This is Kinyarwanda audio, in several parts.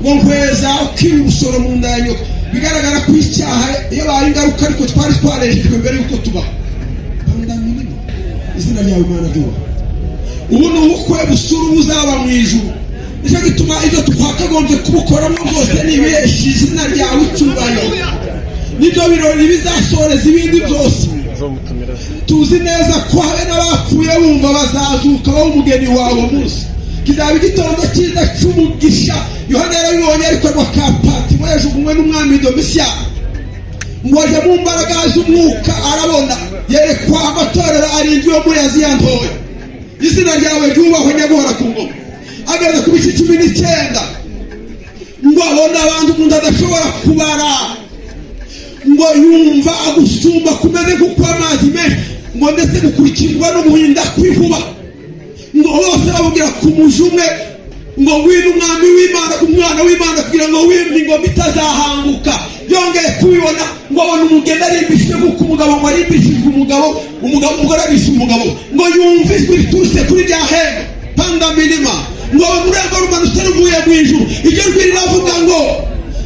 Wongweza ukiri usoro mu ndanyo bigaragara ku icyaha iyo bayingaruka ariko twari twarejejwe mbere yuko tuba pandaminimo izina ryawe Imana duwa ubu ni ubukwe busura buzaba mu ijuru nicyo gituma ibyo twakagombye kubukoramo rwose nibeshi izina ryawe icyubahiro nibyo birori bizasoreza ibindi byose tuzi neza ko habe n'abapfuye bumva bazazuka bo umugeni wawe munsi kizaba igitondo cyiza cy'umugisha. Yohana yarabibonye ariko rwakapati yajugunywe n'umwami Domitian ngo aje mu mbaraga z'umwuka, arabona yerekwa amatorero arindwi yo muri Aziya ntoya. Izina ryawe ryubahwe nyaguhora ku ngoma. Ageze ku bice 19 ngo abona abantu umuntu adashobora kubara, ngo yumva agusumba kumeze kuko amazi menshi, ngo ndetse gukurikirwa n'umuhinda kw'inkuba, ngo bose babwira ku muji umwe ngo ngwino umwami w'Imana, umwana w'Imana, kugira ngo wimye ingoma itazahanguka. Yongeye kubibona ngo abona umugeni arimbishije kuko umugabo ngo arimbishijwe umugore abishe umugabo, ngo yumva ijwi riturutse kuri rya hema panga milima, ngo ururembo rumanutse ruvuye mu ijuru. Iryo jwi riravuga ngo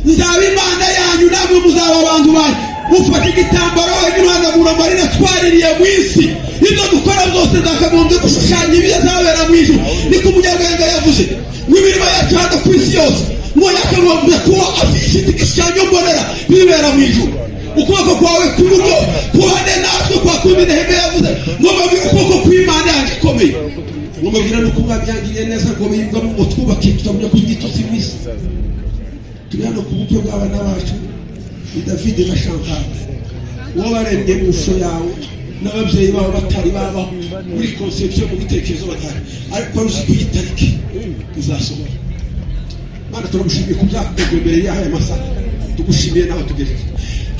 nzaba Imana yanyu namwe muzaba abantu banyu. Mufata igitambaro wenyine uhanagura amarira twaririye mu isi. Ibyo dukora byose zakagombye gushushanya ibizabera mu ijuru. Niko umunyabwenge yavuze ngo imirimo yacu hano ku isi yose ngo yakagombye kuba afite igishushanyo mbonera bibera mu ijuru. Ukuboko kwawe kw'iburyo kubane natwe kwa kundi Nehemiya yavuze ngo babwire ukuboko kw'Imana yanjye ikomeye. Ngo babwire nuko umwami yangiriye neza ngo biyumvamo ngo twubake tutamenya ko igitutsi mu isi. Turi hano ku bukwe bw'abana bacu ni David na Chantal, uwo barembye mu ishusho yawe n'ababyeyi babo batari baba muri conception mu bitekerezo batari, ariko uzi ku itariki izasohora. Mana turagushimiye ku byakozwe mbere y'aya masaha, tugushimiye naho tugejeje.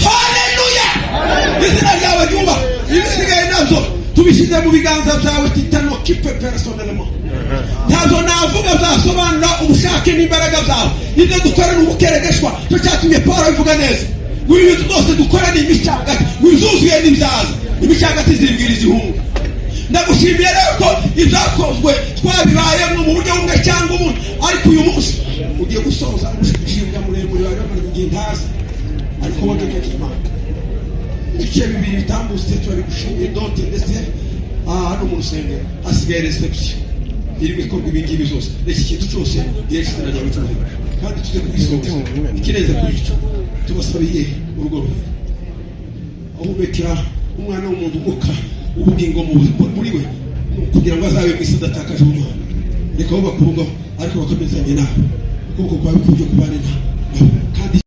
Haleluya! Izina ryawe ryuba, ibisigaye nabyo tubishyize mu biganza byawe, titano kipe personnellement. Ntabwo navuga byasobanura ubushake n'imbaraga byawe. Ibyo dukora n'ubukeregeshwa, cyo cyatumye Paulo abivuga neza. Ibintu byose dukora ni imicagati, wizuzuye n'ibyaza, imicagati zibwiriza ihungu. Ndagushimiye rero ko ibyakozwe twabibayemo mu buryo bumwe cyangwa ubundi, ariko uyu munsi ugiye gusoza umushinga muremure wawe no kugendaza, ariko wagejeje Imana. Ibice bibiri bitambutse turabigushimiye dote ndetse hano mu rusengero hasigaye reception irimo ikorwa ibingibi byose. Iki kintu cyose yerekana ryawe cy'ubuhanga kandi tuze kubisoza ikireze kuri cyo. Tubasabiye urugo rwe ahubekera umwana w'umuntu umuka ubugingo muri we kugira ngo azabe mu isi adatakaje ubumuntu. Reka bo bakurugaho ariko bakomezanye nawe ukuboko kwawe kujya kubana nawe.